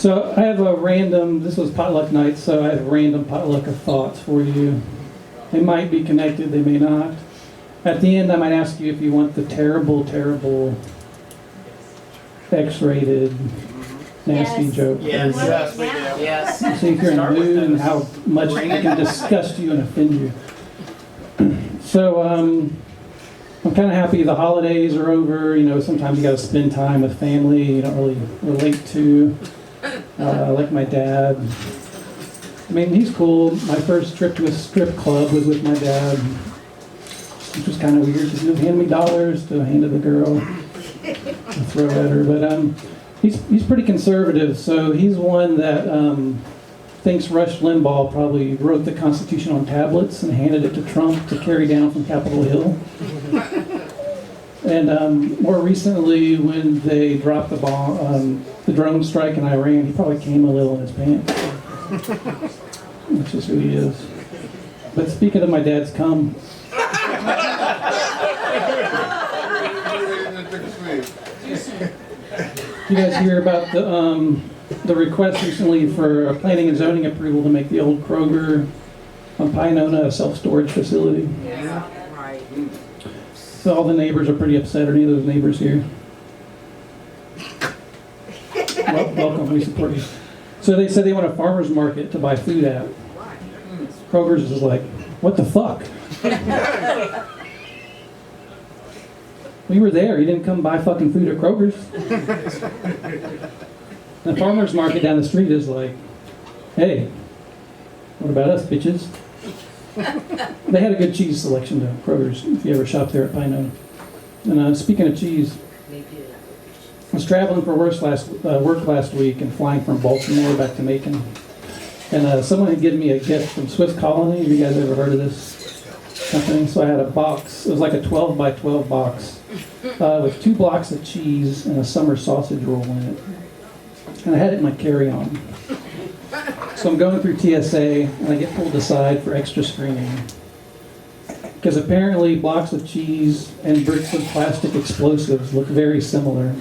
So I have a random, this was potluck night, so I have a random potluck of thoughts for you. They might be connected, they may not. At the end, I might ask you if you want the terrible, terrible, X-rated, nasty joke. Yes, we do. Yes. See if you're in the mood and how much it can disgust you and offend you. So, I'm kind of happy the holidays are over. You know, sometimes you got to spend time with family you don't really relate to. Like my dad. I mean, he's cool. My first trip to a strip club was with my dad, which was kind of weird because he would hand me dollars to hand to the girl and throw at her. But he's pretty conservative, so he's one that thinks Rush Limbaugh probably wrote the Constitution on tablets and handed it to Trump to carry down from Capitol Hill. And more recently, when they dropped the bomb, the drone strike in Iran, he probably came a little in his pants. Which is who he is. But speaking of my dad's cum, you guys hear about the request recently for planning and zoning approval to make the old Kroger on Pinona a self-storage facility? Yeah, right. So all the neighbors are pretty upset. Are any of those neighbors here? Welcome, we support you. So they said they want a farmer's market to buy food at. Kroger's is like, what the fuck? We were there. You didn't come buy fucking food at Kroger's. The farmer's market down the street is like, hey, what about us, bitches? They had a good cheese selection to Kroger's, if you ever shop there at Pinona. And speaking of cheese, I was traveling for work last week and flying from Baltimore back to Macon. And someone had given me a gift from Swiss Colony. Have you guys ever heard of this company? So I had a box. It was like a 12 by 12 box with 2 blocks of cheese and a summer sausage roll in it. And I had it in my carry-on. So I'm going through TSA and I get pulled aside for extra screening. Because apparently blocks of cheese and bricks of plastic explosives look very similar.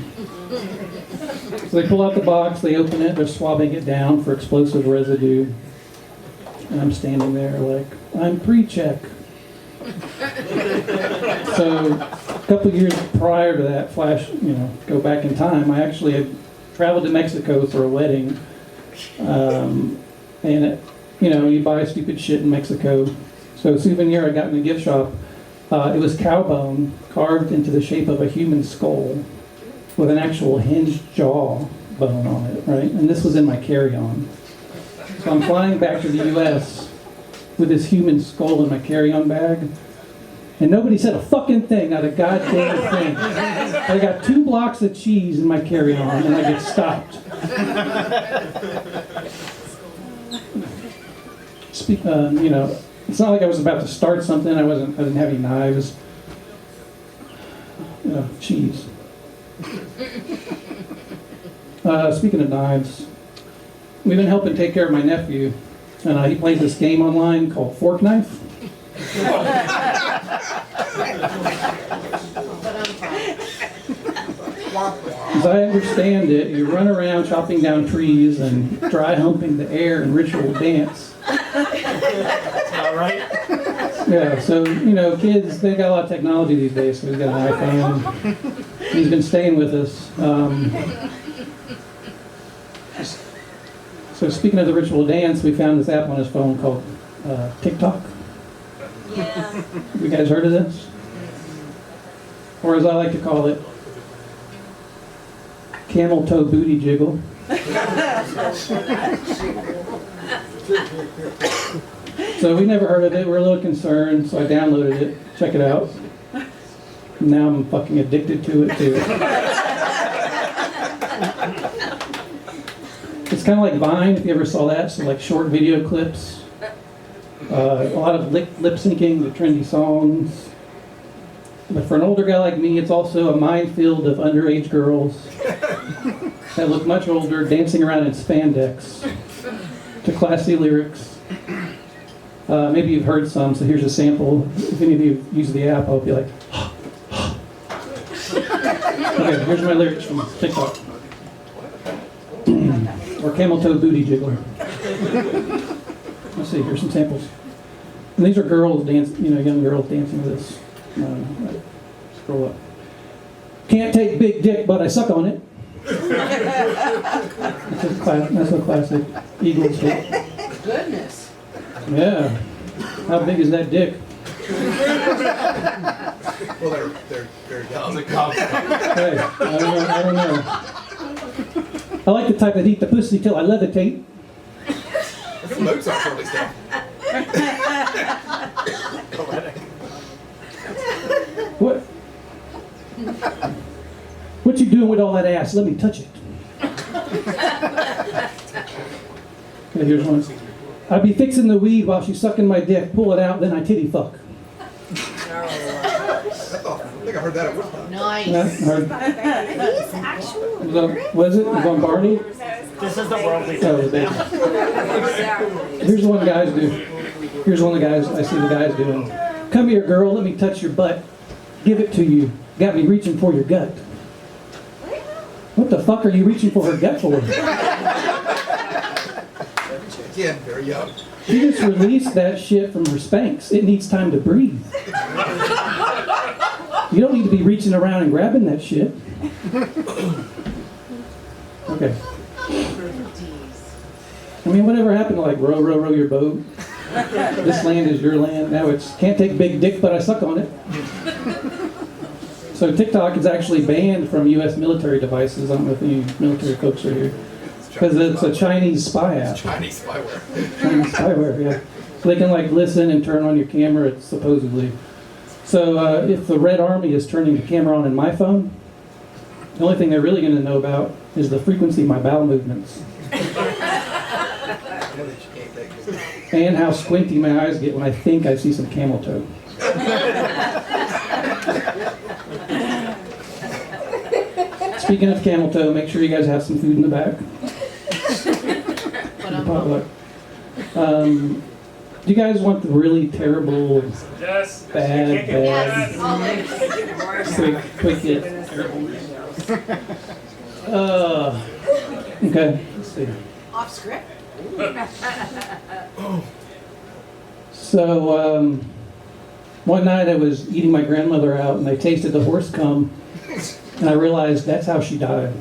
So they pull out the box, they open it, they're swabbing it down for explosive residue. And I'm standing there like, I'm pre-check. So a couple years prior to that go back in time, I actually had traveled to Mexico for a wedding. You buy stupid shit in Mexico. So a souvenir I got in a gift shop, it was cow bone carved into the shape of a human skull with an actual hinged jaw bone on it, right? And this was in my carry-on. So I'm flying back to the U.S. with this human skull in my carry-on bag, and nobody said a fucking thing, not a goddamn thing. I got 2 blocks of cheese in my carry-on, and I get stopped. It's not like I was about to start something. I didn't have any knives. Cheese. Speaking of knives, we've been helping take care of my nephew, and he plays this game online called Fork Knife. As I understand it, you run around chopping down trees and dry humping the air in ritual dance. That's not right. Yeah, so, kids, they got a lot of technology these days, so he's got an iPhone. He's been staying with us. So speaking of the ritual dance, we found this app on his phone called TikTok. Yeah. Have you guys heard of this? Or as I like to call it, camel toe booty jiggle. So we never heard of it. We're a little concerned, so I downloaded it. Check it out. Now I'm fucking addicted to it too. It's kind of like Vine, if you ever saw that. So like short video clips. A lot of lip syncing to trendy songs. But for an older guy like me, it's also a minefield of underage girls that look much older, dancing around in spandex to classy lyrics. Maybe you've heard some, so here's a sample. If any of you use the app, I'll be like, okay, here's my lyrics from TikTok. Or camel toe booty jiggler. Let's see, here's some samples. And these are girls young girls dancing with this. Scroll up. Can't take big dick, but I suck on it. That's a classic Eagles hit. Goodness. Yeah. How big is that dick? Well, they're very young. Hey, I don't know. I like the type that eat the pussy till I levitate. Look at Mozart early stuff. What? What you doing with all that ass? Let me touch it. Okay, here's one. I be fixing the weed while she's sucking my dick. Pull it out, then I titty fuck. I think I heard that at Woodstock. Nice. Heard. These actual Was it? Was on Barney? This is the world we Oh, it was big. Here's the one the guys do. Here's one of the guys I see the guys doing. Come here, girl. Let me touch your butt. Give it to you. Got me reaching for your gut. What the fuck are you reaching for her gut for? Again, very young. She just released that shit from her Spanx. It needs time to breathe. You don't need to be reaching around and grabbing that shit. Okay. I mean, whatever happened to like row, row, row your boat? This land is your land. Now it's can't take big dick, but I suck on it. So TikTok is actually banned from U.S. military devices. I don't know if any military folks are here. Because it's a Chinese spy app. Chinese spyware. Chinese spyware, yeah. So they can like listen and turn on your camera, it's supposedly. So if the Red Army is turning the camera on in my phone, the only thing they're really going to know about is the frequency of my bowel movements. I know that you can't take it. And how squinty my eyes get when I think I see some camel toe. Speaking of camel toe, make sure you guys have some food in the back. Potluck. Do you guys want the really terrible, Yes. bad, quick hit? Okay, let's see. Off script. So, one night I was eating my grandmother out and I tasted the horse cum and I realized that's how she died.